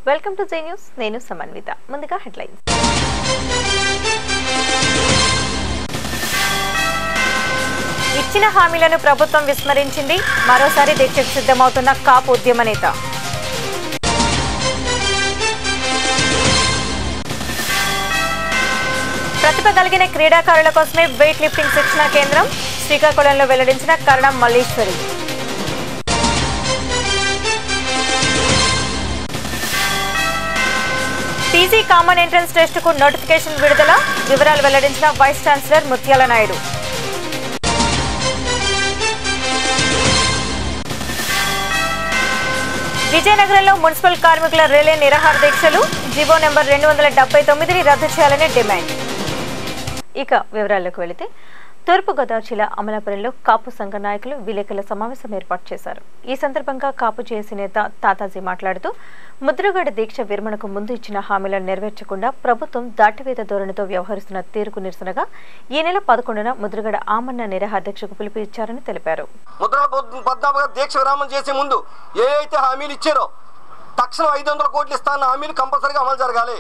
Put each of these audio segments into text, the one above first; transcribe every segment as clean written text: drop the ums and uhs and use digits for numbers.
Welcome to జై news. నేను సమన్విత. ముందుగా హెడ్లైన్స్. ఇచ్చిన హామీలను ప్రభుత్వం విస్మరించింది. మరోసారి దీక్షకు సిద్ధమవుతున్న కాపు ఉద్యమ నేత. ప్రతిభ కలిగిన క్రీడాకారుల కోసమే వెయిట్ లిఫ్టింగ్ శిక్షణ కేంద్రం శ్రీకాకుళంలో వెల్లడించిన Karnam Malleswari. PG common entrance టెస్టుకు నోటిఫికేషన్ విడుదల. వివరాలు వెల్లడించిన వైస్ ఛాన్సలర్ ముత్యాల నాయుడు. విజయనగరంలో మున్సిపల్ కార్మికుల రిలే నిరాహార దీక్షలు. జీవో నెంబర్ 279ని రద్దు చేయాలని డిమాండ్. ఇక వివరాల్లోకి వెళితే తూర్పుగోదావరి జిల్లా అమలాపురంలో కాపు సంఘ నాయకులు విలేకరుల సమావేశం ఏర్పాటు చేశారు. ఈ సందర్భంగా కాపు జేఏసీ నేత తాతాజీ మాట్లాడుతూ ముద్రగడ దీక్ష విరమణకు ముందు ఇచ్చిన హామీలను నెరవేర్చకుండా ప్రభుత్వం దాటివేత ధోరణితో వ్యవహరిస్తున్న తీరుకు నిరసనగా ఈ నెల 11న ముద్రగడ ఆమరణ నిరాహార దీక్షకు పిలుపు ఇచ్చారని తెలిపారు. దీక్ష విరామం చేసే ముందు ఏ అయితే హామీలు ఇచ్చారో తక్షణం 500 కోట్లు ఇస్తాన్న హామీలు కంపల్సరీగా అమలు జరగాలి.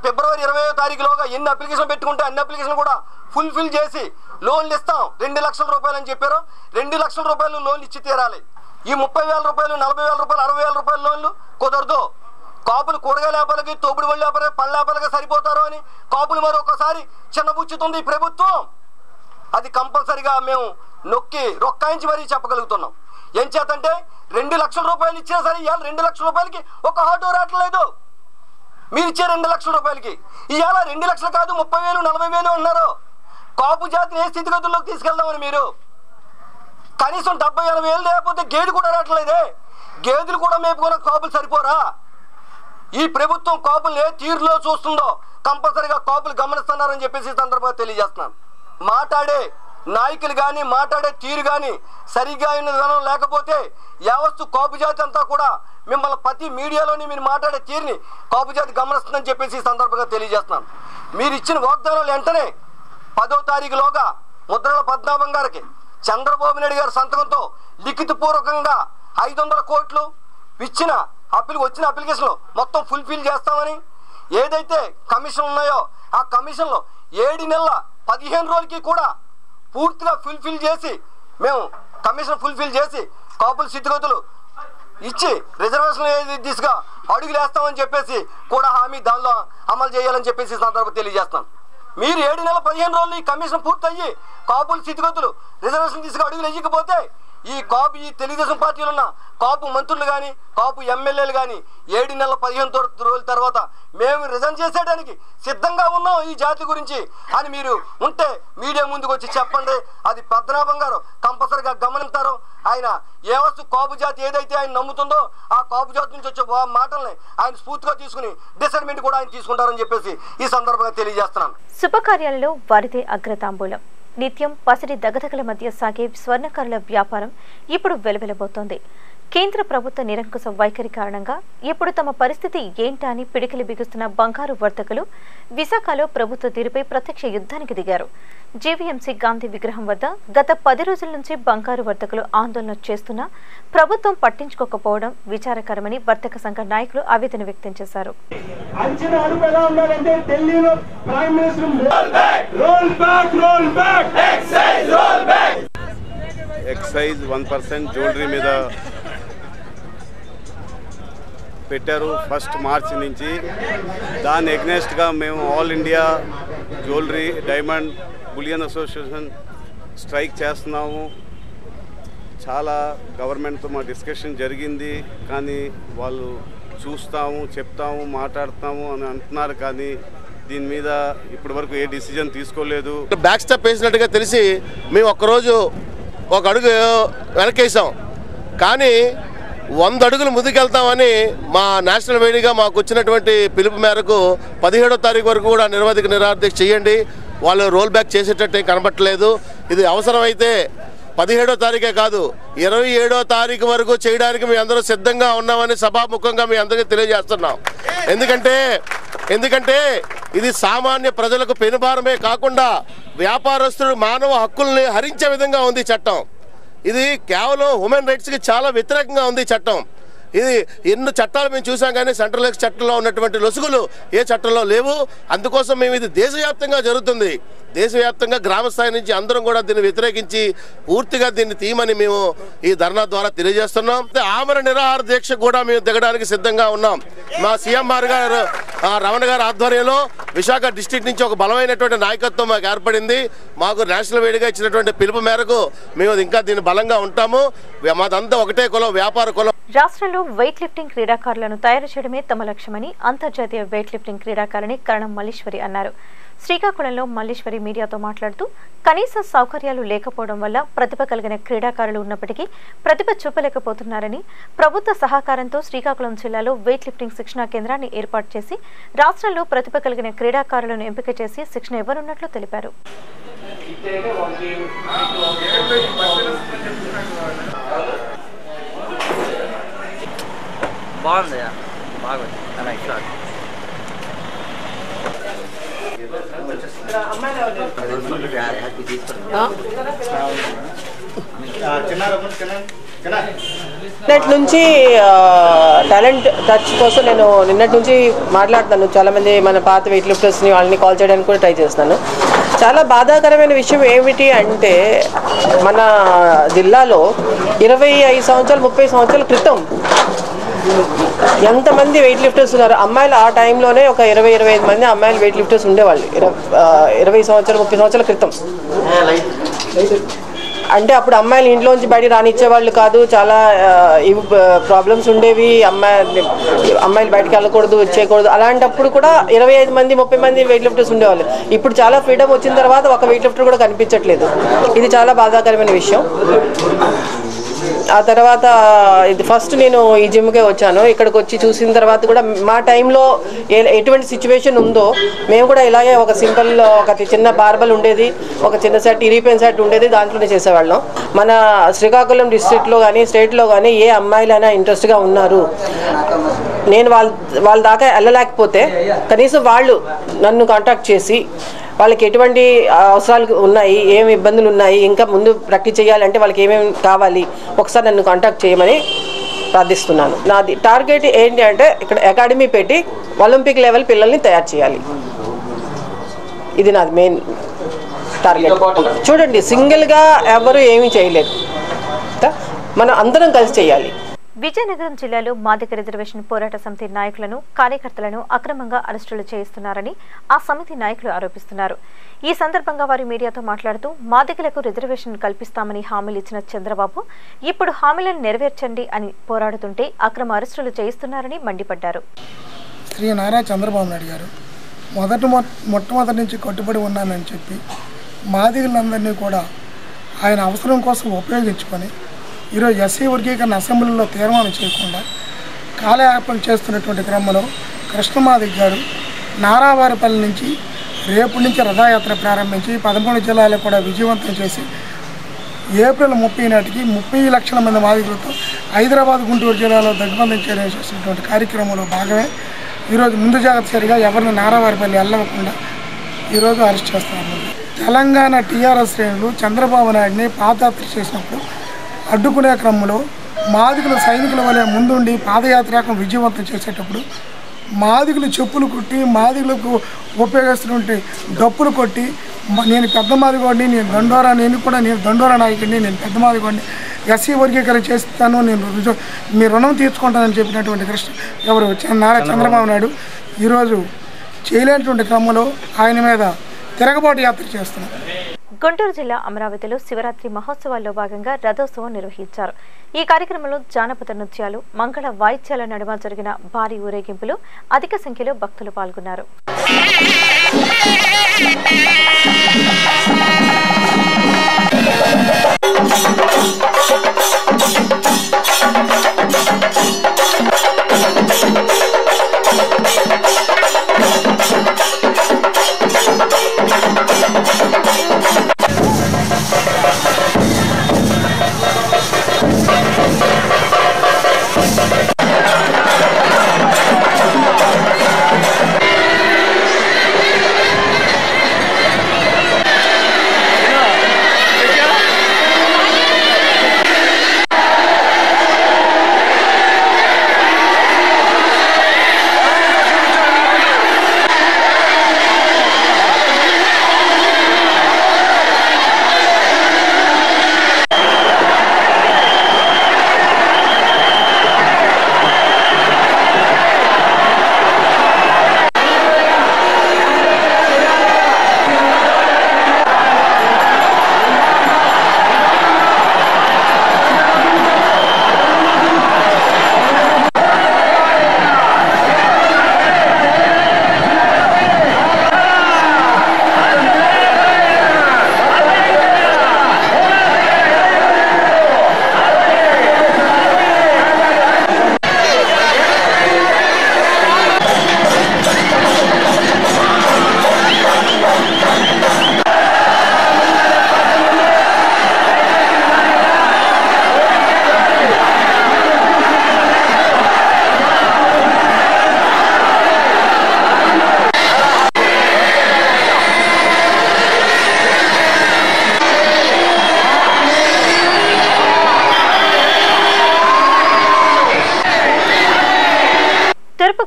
ఫిబ్రవరి 20వ తారీఖులోగా ఎన్ని అప్లికేషన్ పెట్టుకుంటే అన్ని అప్లికేషన్ కూడా ఫుల్ఫిల్ చేసి లోన్లు ఇస్తాం. 2 లక్షల రూపాయలు అని చెప్పారు. 2 లక్షల రూపాయలు లోన్లు ఇచ్చి తీరాలి. ఈ 30,000 రూపాయలు, 40,000 రూపాయలు, 60,000 రూపాయల లోన్లు కుదరదు. కాపులు కూరగాయల వ్యాపారులకి, తోపుడు బళ్ళ వ్యాపారం, పళ్ళ వ్యాపారులుగా సరిపోతారు అని కాపులు మరొకసారి చిన్నబుచ్చుతుంది ఈ ప్రభుత్వం. అది కంపల్సరిగా మేము నొక్కి రొక్కాయించి మరీ చెప్పగలుగుతున్నాం. ఏం చేతంటే 2 లక్షల రూపాయలు ఇచ్చినా సరే ఇవాళ 2 లక్షల రూపాయలకి ఒక ఆటో రావట్లేదు. మీరు ఇచ్చే 2 లక్షల రూపాయలకి ఇవాళ 2 లక్షలు కాదు 30,000, 40,000 అన్నారు. కాపు జాతిని ఏ స్థితిగతుల్లోకి తీసుకెళ్దామని మీరు కనీసం 70,000-80,000 లేకపోతే గేదె కూడా రావట్లేదే. గేదెలు కూడా మేపుకున్న కాపులు సరిపోరా? ఈ ప్రభుత్వం కాపులు ఏ తీరులో చూస్తుందో కంపల్సరిగా కాపులు గమనిస్తున్నారని చెప్పేసి సందర్భంగా తెలియజేస్తున్నాను. మాట్లాడే నాయకులు కానీ మాట్లాడే తీరు కానీ సరిగ్గా అయిన విధానం లేకపోతే యావత్తు కాపు జాతి అంతా కూడా మిమ్మల్ని ప్రతి మీడియాలోని మీరు మాట్లాడే తీరుని కాపు జాతి గమనిస్తుందని చెప్పేసి సందర్భంగా తెలియజేస్తున్నాను. మీరు ఇచ్చిన వాగ్దానాలు వెంటనే 10వ తారీఖులోగా ముద్రల పద్మనాభం గారికి చంద్రబాబు నాయుడు గారి సంతకంతో లిఖితపూర్వకంగా 500 కోట్లు ఇచ్చిన వచ్చిన అప్లికేషన్లు మొత్తం ఫుల్ఫిల్ చేస్తామని, ఏదైతే కమిషన్ ఉన్నాయో ఆ కమిషన్లో 7 నెలల 15 రోజులకి కూడా పూర్తిగా ఫుల్ఫిల్ చేసి మేము కమిషన్ ఫుల్ఫిల్ చేసి కాపుల స్థితిగతులు ఇచ్చి రిజర్వేషన్ దిశగా అడుగులు వేస్తామని చెప్పేసి కూడా హామీ దానిలో అమలు చేయాలని చెప్పేసి సందర్భంగా తెలియజేస్తాను. మీరు 7 నెలల 15 రోజులు ఈ కమిషన్ పూర్తయ్యి కాపుల స్థితిగతులు రిజర్వేషన్ దిశగా అడుగులు వేయకపోతే ఈ తెలుగుదేశం పార్టీలో ఉన్న కాపు మంత్రులు కానీ కాపు ఎమ్మెల్యేలు కానీ 7 నెలల 15 రోజుల తర్వాత మేము రిజైన్ చేసేయడానికి సిద్ధంగా ఉన్నాం ఈ జాతి గురించి అని మీరు ఉంటే మీడియా ముందుకు వచ్చి చెప్పండి. అది పద్మనాభం గారు కంపల్సరిగా గమనిస్తారు. ఆయన ఏ వస్తు కాపు జాతి ఏదైతే ఆయన నమ్ముతుందో ఆ కాపు జాతి నుంచి వచ్చే మాటల్ని ఆయన స్ఫూర్తిగా తీసుకుని డిసైడ్మెంట్ కూడా ఆయన తీసుకుంటారని చెప్పేసి ఈ సందర్భంగా తెలియజేస్తున్నాను. శుభకార్యాలలో వారిదే అగ్రతాంబూలం. నిత్యం పసిడి దగదగల మధ్య సాగే స్వర్ణకారుల వ్యాపారం ఇప్పుడు వెలువెలబోతోంది. కేంద్ర ప్రభుత్వ నిరంకుశ వైఖరి కారణంగా ఇప్పుడు తమ పరిస్థితి ఏంటా అని పిడికిలి బిగుస్తున్న బంగారు వర్తకులు విశాఖలో ప్రభుత్వ తీరుపై ప్రత్యక్ష యుద్ధానికి దిగారు. జీవీఎంసీ గాంధీ విగ్రహం వద్ద గత 10 రోజుల నుంచి బంగారు వర్తకులు ఆందోళన చేస్తున్నా ప్రభుత్వం పట్టించుకోకపోవడం విచారకరమని వర్తక సంఘ నాయకులు ఆవేదన వ్యక్తం చేశారు. ఎక్సైజ్ 1% జ్యువెలరీ మీద పెట్టారు 1 మార్చ్ నుంచి. దాని ఎగ్నెస్ట్గా మేము all India jewellery diamond bullion association strike చేస్తున్నాము. చాలా గవర్నమెంట్తో మా డిస్కషన్ జరిగింది, కానీ వాళ్ళు చూస్తాము, చెప్తాము, మాట్లాడతాము అని అంటున్నారు. కానీ దీని మీద ఇప్పటి వరకు ఏ డిసిజన్ తీసుకోలేదు. బ్యాక్ స్టెప్ వేసినట్టుగా తెలిసి మేము ఒక్కరోజు ఒక అడుగు వెనకేసాం. కానీ 100 అడుగులు ముందుకెళ్తామని మా నేషనల్ వేడిగా మాకు వచ్చినటువంటి పిలుపు మేరకు 17వ తారీఖు వరకు కూడా నిరవధిక నిరాహార దీక్ష చేయండి. వాళ్ళు రోల్ బ్యాక్ చేసేటట్టు కనబట్టలేదు. ఇది అవసరమైతే 17వ తారీఖే కాదు 27వ తారీఖు వరకు చేయడానికి మీ అందరూ సిద్ధంగా ఉన్నామని సభాముఖంగా మీ అందరికీ తెలియజేస్తున్నాం. ఎందుకంటే ఇది సామాన్య ప్రజలకు పెనుభారమే కాకుండా వ్యాపారస్తులు మానవ హక్కుల్ని హరించే విధంగా ఉంది చట్టం. ఇది కేవలం హ్యూమన్ రైట్స్కి చాలా వ్యతిరేకంగా ఉంది చట్టం. ఇది ఎన్నో చట్టాలు మేము చూసాం, కానీ సెంట్రల్ చట్టంలో ఉన్నటువంటి లొసుగులు ఏ చట్టంలో లేవు. అందుకోసం మేము ఇది దేశవ్యాప్తంగా జరుగుతుంది. దేశవ్యాప్తంగా గ్రామ స్థాయి నుంచి అందరం కూడా దీన్ని వ్యతిరేకించి పూర్తిగా దీన్ని తీయమని మేము ఈ ధర్నా ద్వారా తెలియజేస్తున్నాం. ఆమరణ నిరాహార దీక్ష కూడా మేము దిగడానికి సిద్ధంగా ఉన్నాం. మా సీఎంఆర్ గారు రమణ గారి ఆధ్వర్యంలో విశాఖ డిస్ట్రిక్ట్ నుంచి ఒక బలమైనటువంటి నాయకత్వం మాకు ఏర్పడింది. మాకు నేషనల్ వేడిగా ఇచ్చినటువంటి పిలుపు మేరకు మేము ఇంకా దీన్ని బలంగా ఉంటాము. మాదంతా ఒకటే కులం, వ్యాపార కులం. రాష్ట్రంలో వెయిట్ లిఫ్టింగ్ క్రీడాకారులను తయారు చేయడమే తమ లక్ష్యమని అంతర్జాతీయ వెయిట్ లిఫ్టింగ్ క్రీడాకారిణి కరణం మల్లీశ్వరి అన్నారు. శ్రీకాకుళంలో మల్లీశ్వరి మీడియాతో మాట్లాడుతూ కనీస సౌకర్యాలు లేకపోవడం వల్ల ప్రతిభ కలిగిన క్రీడాకారులు ఉన్నప్పటికీ ప్రతిభ చూపలేకపోతున్నారని, ప్రభుత్వ సహకారంతో శ్రీకాకుళం జిల్లాలో వెయిట్ లిఫ్టింగ్ శిక్షణా కేంద్రాన్ని ఏర్పాటు చేసి రాష్ట్రంలో ప్రతిభ కలిగిన క్రీడాకారులను ఎంపిక చేసి శిక్షణ ఇవ్వనున్నట్లు తెలిపారు. నిన్నటి నుంచి టాలెంట్ టచ్ కోసం నేను నిన్నటి నుంచి మాట్లాడుతాను. చాలామంది మన పాత వెయిట్ లిఫ్టర్స్ని వాళ్ళని కాల్ చేయడానికి కూడా ట్రై చేస్తున్నాను. చాలా బాధాకరమైన విషయం ఏమిటి అంటే మన జిల్లాలో 25 సంవత్సరాలు 30 సంవత్సరాల క్రితం ఎంతమంది వెయిట్ లిఫ్టర్స్ ఉన్నారు. అమ్మాయిలు ఆ టైంలోనే ఒక 20-25 మంది అమ్మాయిలు వెయిట్ లిఫ్టర్స్ ఉండేవాళ్ళు 20 సంవత్సరాలు 30 సంవత్సరాల క్రితం. అంటే అప్పుడు అమ్మాయిలు ఇంట్లోంచి బయట రానిచ్చేవాళ్ళు కాదు. చాలా ఇవి ప్రాబ్లమ్స్ ఉండేవి. అమ్మాయిలు బయటకు వెళ్ళకూడదు, వచ్చేయకూడదు. అలాంటప్పుడు కూడా 25 మంది 30 మంది వెయిట్ లిఫ్టర్స్ ఉండేవాళ్ళు. ఇప్పుడు చాలా ఫ్రీడమ్ వచ్చిన తర్వాత ఒక వెయిట్ లిఫ్టర్ కూడా కనిపించట్లేదు. ఇది చాలా బాధాకరమైన విషయం. ఆ తర్వాత ఇది ఫస్ట్ నేను ఈ జిమ్కే వచ్చాను. ఇక్కడికి వచ్చి చూసిన తర్వాత కూడా మా టైంలో ఎటువంటి సిచ్యువేషన్ ఉందో మేము కూడా ఇలాగే ఒక సింపుల్ ఒక చిన్న బార్బల్ ఉండేది, ఒక చిన్న సెట్ ఇరిపోయిన సెట్ ఉండేది, దాంట్లోనే చేసేవాళ్ళం. మన శ్రీకాకుళం డిస్ట్రిక్ట్లో కానీ స్టేట్లో కానీ ఏ అమ్మాయిలైనా ఇంట్రెస్ట్గా ఉన్నారు, నేను వాళ్ళ దాకా వెళ్ళలేకపోతే కనీసం వాళ్ళు నన్ను కాంటాక్ట్ చేసి వాళ్ళకి ఎటువంటి అవసరాలు ఉన్నాయి, ఏమి ఇబ్బందులు ఉన్నాయి, ఇంకా ముందు ప్రాక్టీస్ చేయాలంటే వాళ్ళకి ఏమేమి కావాలి ఒకసారి నన్ను కాంటాక్ట్ చేయమని ప్రార్థిస్తున్నాను. నాది టార్గెట్ ఏంటి అంటే ఇక్కడ అకాడమీ పెట్టి ఒలింపిక్ లెవెల్ పిల్లల్ని తయారు చేయాలి. ఇది నాది మెయిన్ టార్గెట్. చూడండి, సింగిల్గా ఎవరు ఏమీ చేయలేదు, మనం అందరం కలిసి చేయాలి. విజయనగరం జిల్లాలో మాదిగ రిజర్వేషన్ పోరాట సమితి నాయకులను కార్యకర్తలను అక్రమంగా అరెస్టులు చేయిస్తున్నారని ఆ సమితి నాయకులు ఆరోపిస్తున్నారు. ఈ సందర్భంగా వారు మీడియాతో మాట్లాడుతూ మాదిగలకు రిజర్వేషన్ కల్పిస్తామని హామీలు ఇచ్చిన చంద్రబాబు ఇప్పుడు హామీలను నెరవేర్చండి అని పోరాడుతుంటే అక్రమ అరెస్టులు చేయిస్తున్నారని మండిపడ్డారు. శ్రీ నారా చంద్రబాబు నాయుడు గారు మొట్టమొదటి నుంచి కట్టుబడి ఉన్నానని చెప్పి మాదిగలందరినీ కూడా ఆయన అవసరం కోసం ఉపయోగించుకొని ఈరోజు ఎస్సీ వర్గీకరణ అసెంబ్లీలో తీర్మానం చేయకుండా కాలయాపన చేస్తున్నటువంటి క్రమంలో కృష్ణమాదిగ గారు నారావారిపల్లి నుంచి రేపు నుంచి రథయాత్ర ప్రారంభించి 13 జిల్లాలు కూడా విజయవంతం చేసి ఏప్రిల్ 30 నాటికి 30 లక్షల మంది మాదిగలతో హైదరాబాద్ గుంటూరు జిల్లాలో దిగ్బంధం చేసేటువంటి కార్యక్రమంలో భాగమే ఈరోజు ముందు జాగ్రత్త చర్యగా ఎవరిని నారావారిపల్లి వెళ్ళకుండా ఈరోజు అరెస్ట్ చేస్తున్నారు. తెలంగాణ టీఆర్ఎస్ శ్రేణులు చంద్రబాబు నాయుడిని పాదయాత్ర చేసినప్పుడు అడ్డుకునే క్రమంలో మాదిగలు సైనికుల వలె ముందుండి పాదయాత్రకు విజయవంతం చేసేటప్పుడు మాదిగలు చెప్పులు కొట్టి మాదిగలకు ఉపయోగిస్తున్నటువంటి డప్పులు కొట్టి నేను పెద్ద మాదిగోడిని, నేను దండోరా నాయకుడిని, నేను పెద్ద మాదిగోడిని, ఎస్సీ వర్గీకరణ చేస్తాను, నేను మీ రుణం తీర్చుకుంటానని చెప్పినటువంటి నారా చంద్రబాబు నాయుడు ఈరోజు చేయలేనటువంటి క్రమంలో ఆయన మీద తిరగబాటు యాత్ర చేస్తున్నారు. గుంటూరు జిల్లా అమరావతిలో శివరాత్రి మహోత్సవాల్లో భాగంగా రథోత్సవం నిర్వహించారు. ఈ కార్యక్రమంలో జానపద నృత్యాలు, మంగళ వాయిద్యాల నడుమ జరిగిన భారీ ఊరేగింపులో అధిక సంఖ్యలో భక్తులు పాల్గొన్నారు.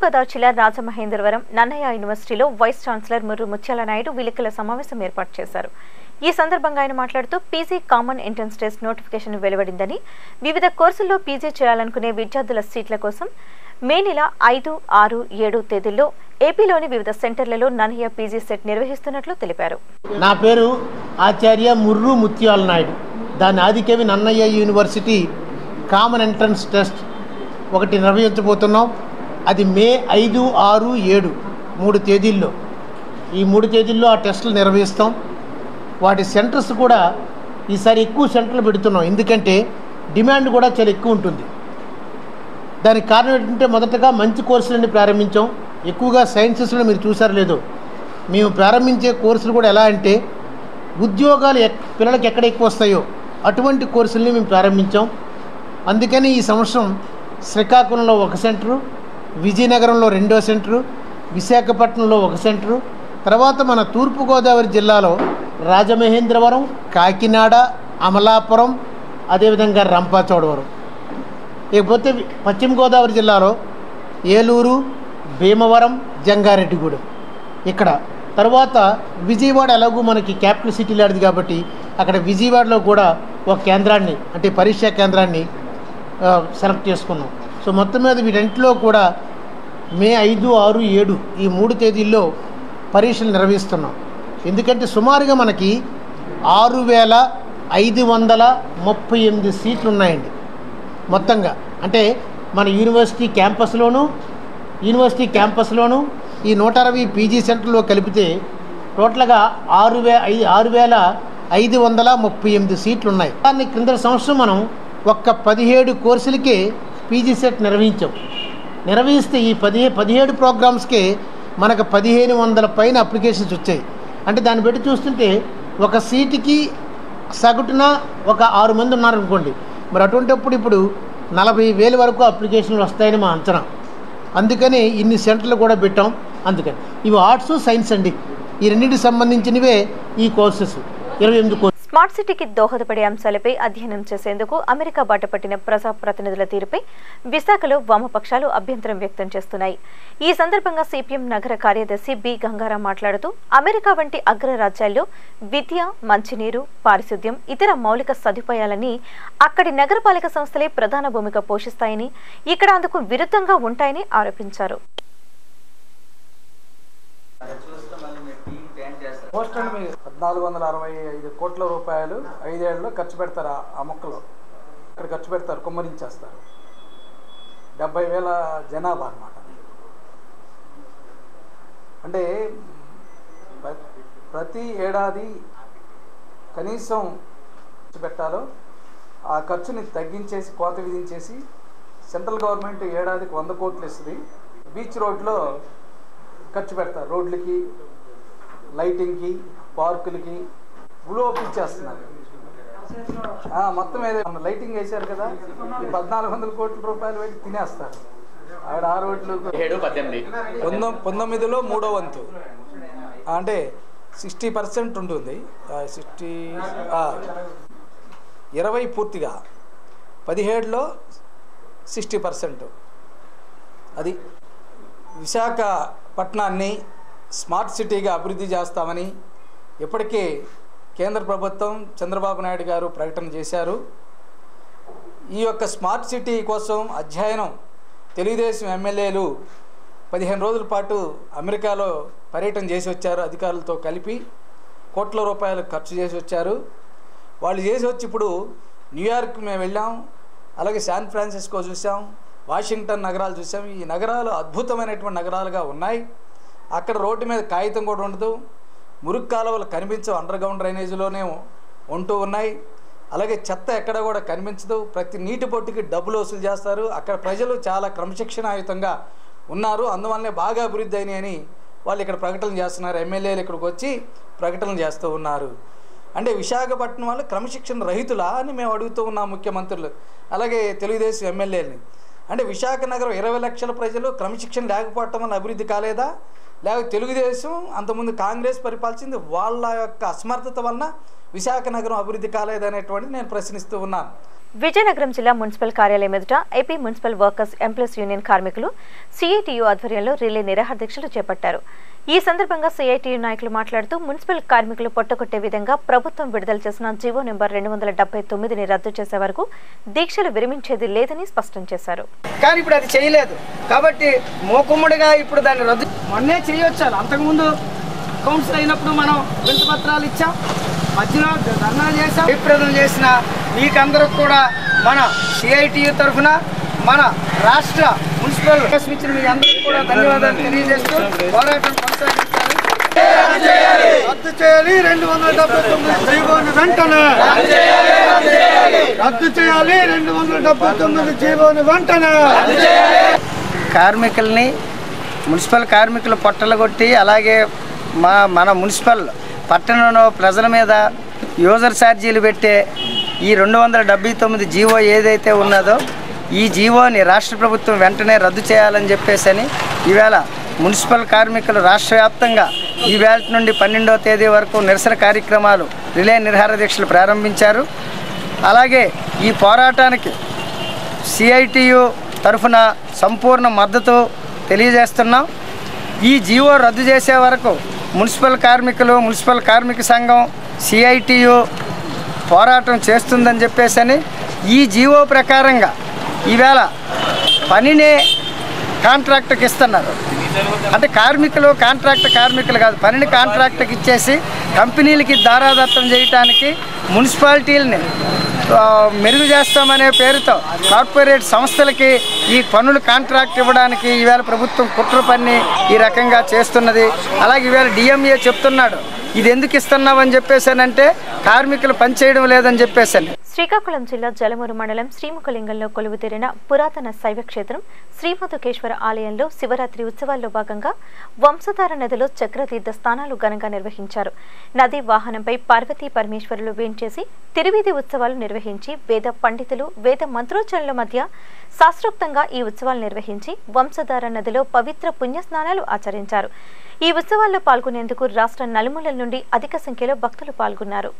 తూర్పుగోదావరి జిల్లా రాజమహేంద్రవరం నన్నయ్య యూనివర్సిటీలో వైస్ ఛాన్సలర్ ముర్రు ముత్యాల నాయుడు విలేకరుల సమావేశం ఏర్పాటు చేశారు. ఈ సందర్భంగా ఆయన మాట్లాడుతూ PG common entrance test notification వెలువడిందని, వివిధ కోర్సుల్లో పీజీ చేయాలనుకునే విద్యార్థుల సీట్ల కోసం మే నెల 5, 6, 7 తేదీల్లో ఏపీలోని వివిధ సెంటర్లలో నన్నయ్య పీజీ సెట్ నిర్వహిస్తున్నట్లు తెలిపారు. నా పేరు ఆచార్య ముర్రు ముత్యాల నాయుడు. దాని Adikavi Nannaya university common entrance test ఒకటి నిర్వహించబోతున్నాం. అది మే 5, 6, 7 3 తేదీల్లో. ఈ 3 తేదీల్లో ఆ టెస్టులు నిర్వహిస్తాం. వాటి సెంటర్స్ కూడా ఈసారి ఎక్కువ సెంటర్లు పెడుతున్నాం, ఎందుకంటే డిమాండ్ కూడా చాలా ఎక్కువ ఉంటుంది. దానికి కారణం ఏంటంటే మొదటగా మంచి కోర్సులన్నీ ప్రారంభించాం. ఎక్కువగా సైన్సెస్లో మీరు చూసారు లేదో, మేము ప్రారంభించే కోర్సులు కూడా ఎలా అంటే ఉద్యోగాలు పిల్లలకి ఎక్కడ ఎక్కువ వస్తాయో అటువంటి కోర్సుల్ని మేము ప్రారంభించాం. అందుకని ఈ సంవత్సరం శ్రీకాకుళంలో 1 సెంటరు, విజయనగరంలో 2వ సెంటరు, విశాఖపట్నంలో 1 సెంటరు, తర్వాత మన తూర్పుగోదావరి జిల్లాలో రాజమహేంద్రవరం, కాకినాడ, అమలాపురం, అదేవిధంగా రంపచోడవరం. ఇకపోతే పశ్చిమ గోదావరి జిల్లాలో ఏలూరు, భీమవరం, జంగారెడ్డిగూడెం ఇక్కడ. తర్వాత విజయవాడ ఎలాగూ మనకి క్యాపిటల్ సిటీ లాంటిది కాబట్టి అక్కడ విజయవాడలో కూడా ఒక కేంద్రాన్ని, అంటే పరీక్షా కేంద్రాన్ని సెలెక్ట్ చేసుకున్నాం. సో మొత్తం మీద వీటన్నిటిలో కూడా మే 5, 6, 7 ఈ 3 తేదీల్లో పరీక్షలు నిర్వహిస్తున్నాం. ఎందుకంటే సుమారుగా మనకి 6,538 సీట్లు ఉన్నాయండి మొత్తంగా. అంటే మన యూనివర్సిటీ క్యాంపస్లోను ఈ 160 పీజీ సెంటర్లో కలిపితే టోటల్గా 6,538 సీట్లు ఉన్నాయి. దాన్ని క్రింద సంవత్సరం మనం ఒక్క 17 కోర్సులకే పీజీ సెట్ నిర్వహిస్తే ఈ 17 ప్రోగ్రామ్స్కే మనకు 1,500 పైన అప్లికేషన్స్ వచ్చాయి. అంటే దాన్ని బట్టి చూస్తుంటే ఒక సీటుకి సగటున ఒక 6 మంది ఉన్నారనుకోండి. మరి అటువంటిప్పుడు ఇప్పుడు 40,000 వరకు అప్లికేషన్లు వస్తాయని మా అంచనా. అందుకని ఇన్ని సెంటర్లు కూడా పెట్టాం. అందుకని ఇవి ఆర్ట్స్, సైన్స్ అండి. ఈ రెండింటికి సంబంధించినవే ఈ కోర్సెస్ 28 కోర్సు. స్మార్ట్ సిటీకి దోహదపడే అంశాలపై అధ్యయనం చేసేందుకు అమెరికా బాటపట్టిన ప్రజాప్రతినిధుల తీరుపై విశాఖలో వామపక్షాలు అభ్యంతరం వ్యక్తం చేస్తున్నాయి. ఈ సందర్భంగా సిపిఎం నగర కార్యదర్శి బి గంగారాం మాట్లాడుతూ అమెరికా వంటి అగ్రరాజ్యాల్లో విద్య, మంచినీరు, పారిశుద్ధ్యం, ఇతర మౌలిక సదుపాయాలని అక్కడి నగరపాలక సంస్థలే ప్రధాన భూమిక పోషిస్తాయని, ఇక్కడ అందుకు విరుద్ధంగా ఉంటాయని ఆరోపించారు. 1465 కోట్ల రూపాయలు 5 ఏళ్లలో ఖర్చు పెడతారు. ఆ మొక్కలో ఇక్కడ ఖర్చు పెడతారు, కుమ్మరించేస్తారు. 70,000 జనాభా అన్నమాట. అంటే ప్రతి ఏడాది కనీసం ఖర్చు పెట్టాలో ఆ ఖర్చుని తగ్గించేసి, కోత విధించేసి సెంట్రల్ గవర్నమెంట్ ఏడాదికి 100 కోట్లు ఇస్తుంది. బీచ్ రోడ్లో ఖర్చు పెడతారు, రోడ్లకి, లైటింగ్కి, పార్కులకి బ్లూ ఇచ్చేస్తున్నారు. మొత్తం ఏదో లైటింగ్ వేశారు కదా, 1,400 కోట్ల రూపాయలు పెట్టి తినేస్తారు. ఆవిడ ఆ రోడ్లు 19లో 3వ వంతు అంటే 60% ఉంటుంది. 20 పూర్తిగా, 17లో 60%. అది విశాఖపట్నాన్ని స్మార్ట్ సిటీగా అభివృద్ధి చేస్తామని ఇప్పటికే కేంద్ర ప్రభుత్వం చంద్రబాబు నాయుడు గారు ప్రకటన చేశారు. ఈ యొక్క స్మార్ట్ సిటీ కోసం అధ్యయనం తెలుగుదేశం ఎమ్మెల్యేలు 15 రోజుల పాటు అమెరికాలో పర్యటన చేసి వచ్చారు. అధికారులతో కలిపి కోట్ల రూపాయలు ఖర్చు చేసి వచ్చారు. వాళ్ళు చేసి వచ్చి ఇప్పుడు న్యూయార్క్ మేము వెళ్ళాం, అలాగే శాన్ ఫ్రాన్సిస్కో చూసాం, వాషింగ్టన్ నగరాలు చూసాం. ఈ నగరాలు అద్భుతమైనటువంటి నగరాలుగా ఉన్నాయి. అక్కడ రోడ్డు మీద కాగితం కూడా ఉండదు, మురుగు కాలువలు కనిపించవు, అండర్ గ్రౌండ్ డ్రైనేజీలోనే ఉంటూ ఉన్నాయి. అలాగే చెత్త ఎక్కడ కూడా కనిపించదు. ప్రతి నీటి బొట్టుకి డబ్బులు వసూలు చేస్తారు. అక్కడ ప్రజలు చాలా క్రమశిక్షణాయుతంగా ఉన్నారు. అందువల్లనే బాగా అభివృద్ధి అయినాయని వాళ్ళు ఇక్కడ ప్రకటనలు చేస్తున్నారు. ఎమ్మెల్యేలు ఇక్కడికి వచ్చి ప్రకటనలు చేస్తూ ఉన్నారు. అంటే విశాఖపట్నం వాళ్ళు క్రమశిక్షణ రహితులా అని మేము అడుగుతూ ఉన్నాం ముఖ్యమంత్రులు, అలాగే తెలుగుదేశం ఎమ్మెల్యేలని. అంటే విశాఖ నగరం 20 లక్షల ప్రజలు క్రమశిక్షణ లేకపోవటం వల్ల అభివృద్ధి కాలేదా? లేకపోతే తెలుగుదేశం అంతకుముందు కాంగ్రెస్ పరిపాలించింది వాళ్ళ యొక్క అసమర్థత వలన విశాఖ నగరం అభివృద్ధి కాలేదనేటువంటిది నేను ప్రశ్నిస్తూ ఉన్నాను. విజయనగరం జిల్లా మున్సిపల్ కార్యాలయం ఎదుట AP municipal workers employees union కార్మికులు సిఐటియు ఆధ్వర్యంలో రిలే నిరాహార దీక్షలు చేపట్టారు. ఈ సందర్భంగా సిఐటియు నాయకులు మాట్లాడుతూ మున్సిపల్ కార్మికులు పొట్టగొట్టే విధంగా ప్రభుత్వం విడుదల చేసిన జీవో నెంబర్ 279ని రద్దు చేసే వరకు దీక్షలు విరమించేది లేదని స్పష్టం చేశారు. కానీ ఇప్పుడు అది చేయలేదు కాబట్టి మోకుమ్మడిగా ఇప్పుడు దాన్ని రద్దు మొన్నే చేయొచ్చారు. అంతకుముందు కౌన్సిల్ అయినప్పుడు మనం వింత పత్రాలు ఇచ్చాం, మధ్యలో ధర్నా చేసాం, విప్రదం చేసిన మీకందరూ కూడా మన సిఐటియు తరఫున మన రాష్ట్ర మున్సిపల్ ఇచ్చిన మీ అందరికీ కూడా ధన్యవాదాలు తెలియజేస్తూ పోరాటం కొనసాగిస్తారు. రద్దు చేయాలి 279 జీవోని వెంటనే రద్దు చేయాలి 279 జీవోని వెంటనే. కార్మికుల్ని మున్సిపల్ కార్మికులు పొట్టలగొట్టి అలాగే మన మున్సిపల్ పట్టణంలో ప్రజల మీద యూజర్ ఛార్జీలు పెట్టే ఈ 279 జీవో ఏదైతే ఉన్నదో ఈ జీవోని రాష్ట్ర ప్రభుత్వం వెంటనే రద్దు చేయాలని చెప్పేసి ఈవేళ మున్సిపల్ కార్మికులు రాష్ట్ర వ్యాప్తంగా ఈవేళ నుండి 12వ తేదీ వరకు నిరసన కార్యక్రమాలు రిలే నిరాహార దీక్షలు ప్రారంభించారు. అలాగే ఈ పోరాటానికి సిఐటియు తరఫున సంపూర్ణ మద్దతు తెలియజేస్తున్నాం. ఈ జీవో రద్దు చేసే వరకు మున్సిపల్ కార్మికులు, మున్సిపల్ కార్మిక సంఘం, సిఐటియు పోరాటం చేస్తుందని చెప్పేసి ఈ జీవో ప్రకారంగా ఈవేళ పనినే కాంట్రాక్ట్కి ఇస్తున్నారు. అంటే కార్మికులు కాదు, పనిని కాంట్రాక్ట్కి ఇచ్చేసి కంపెనీలకి దారాదత్తం చేయడానికి మున్సిపాలిటీలని మెరుగు చేస్తామనే పేరుతో కార్పొరేట్ సంస్థలకి ఈ పన్నులు కాంట్రాక్ట్ ఇవ్వడానికి ఈవేళ ప్రభుత్వం కుట్ర పన్ని ఈ రకంగా చేస్తున్నది. అలాగే ఈవేళ డిఎంఏ చెప్తున్నాడు ఇది ఎందుకు ఇస్తున్నామని చెప్పేసానంటే కార్మికులు పనిచేయడం లేదని చెప్పేసాను. శ్రీకాకుళం జిల్లా జలమూరు మండలం శ్రీముఖలింగంలో కొలువుతీరిన పురాతన శైవక్షేత్రం శ్రీమధుకేశ్వర ఆలయంలో శివరాత్రి ఉత్సవాల్లో భాగంగా వంశధార నదిలో చక్రతీర్థ స్నానాలు ఘనంగా నిర్వహించారు. నదీ వాహనంపై పార్వతీ పరమేశ్వరులు వేంచేసి తిరువీధి ఉత్సవాలు నిర్వహించి వేద పండితులు వేద మంత్రోచ్చరణల మధ్య శాస్త్రోక్తంగా ఈ ఉత్సవాలు నిర్వహించి వంశధార నదిలో పవిత్ర పుణ్యస్నానాలు ఆచరించారు. ఈ ఉత్సవాల్లో పాల్గొనేందుకు రాష్ట్ర నలుమూలల నుండి అధిక సంఖ్యలో భక్తులు పాల్గొన్నారు.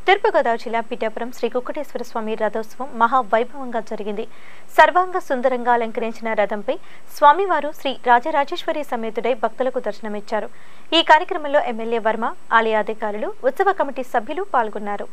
తూర్పుగోదావరి జిల్లా పిఠాపురం శ్రీ కుక్కటేశ్వర స్వామి రథోత్సవం మహావైభవంగా జరిగింది. సర్వాంగ సుందరంగా అలంకరించిన రథంపై స్వామివారు శ్రీ రాజరాజేశ్వరి సమేతుడై భక్తులకు దర్శనమిచ్చారు. ఈ కార్యక్రమంలో ఎమ్మెల్యే వర్మ, ఆలయ అధికారులు, ఉత్సవ కమిటీ సభ్యులు పాల్గొన్నారు.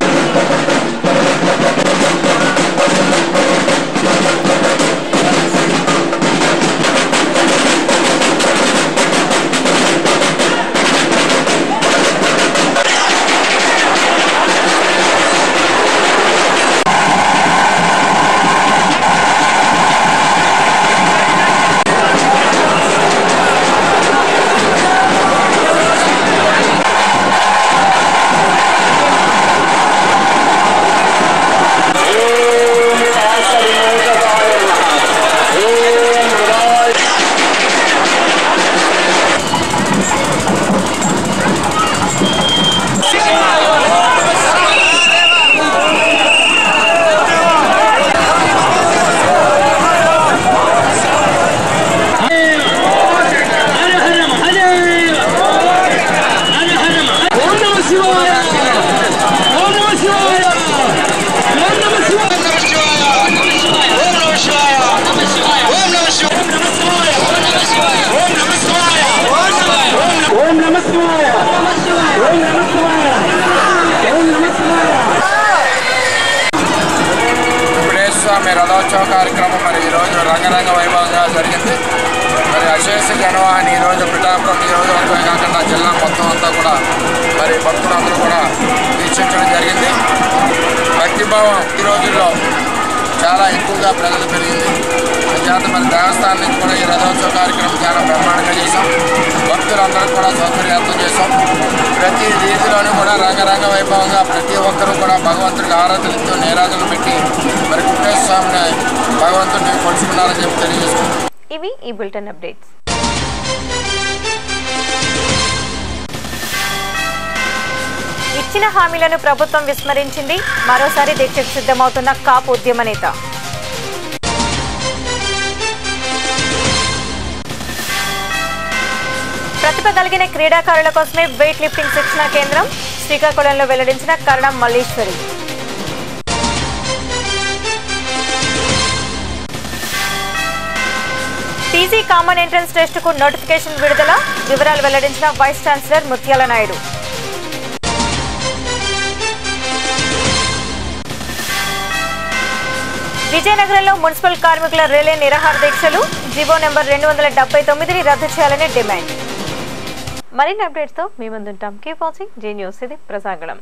కార్యక్రమం మరి ఈరోజు రంగరంగ వైభవంగా జరిగింది. మరి అశేష జనవాహిని ఈరోజు పిఠాపురం నియోజకవర్గమే కాకుండా జిల్లా మొత్తం అంతా కూడా మరి భక్తులందరూ కూడా వీక్షించడం జరిగింది. భక్తిభావం ఈ రోజుల్లో చాలా ఎక్కువగా ప్రజలు పెరిగింది. అంచేత మరి దేవస్థానం నుంచి కూడా ఈ రథోత్సవ కార్యక్రమం చాలా బ్రహ్మాండంగా చేశాం. భక్తులందరూ కూడా సౌకర్యార్థం చేశాం. ప్రతి వీధిలోనూ కూడా రంగరంగ వైభవంగా ప్రతి ఒక్కరూ కూడా భగవంతుడికి ఆరాధనలతో నీరాజులు పెట్టి మరి కుట్టేశ్వర స్వామిని భగవంతుడిని కొలుచుకున్నారని చెప్పి తెలియజేసుకుంటాం. ఇవి ఈ బులెటిన్ అప్డేట్స్. ఇచ్చిన హామీలను ప్రభుత్వం విస్మరించింది. మరోసారి దీక్షకు సిద్ధమవుతున్న కాపు ఉద్యమ నేత. ప్రతిభ కలిగిన క్రీడాకారుల కోసమే వెయిట్ లిఫ్టింగ్ శిక్షణ కేంద్రం శ్రీకాకుళంలో వెల్లడించిన Karnam Malleswari. PG common entrance టెస్టుకు నోటిఫికేషన్ విడుదల. వివరాలు వెల్లడించిన వైస్ ఛాన్సలర్ ముత్యాల నాయుడు. విజయనగరంలో మున్సిపల్ కార్మికుల రిలే నిరాహార దీక్షలు. జీవో నెంబర్ 279ని రద్దు చేయాలని డిమాండ్. మరిన్ని అప్డేట్స్తో మీ ముందుంటాం. Keep watching Zee News. ఇది ప్రసాగడం.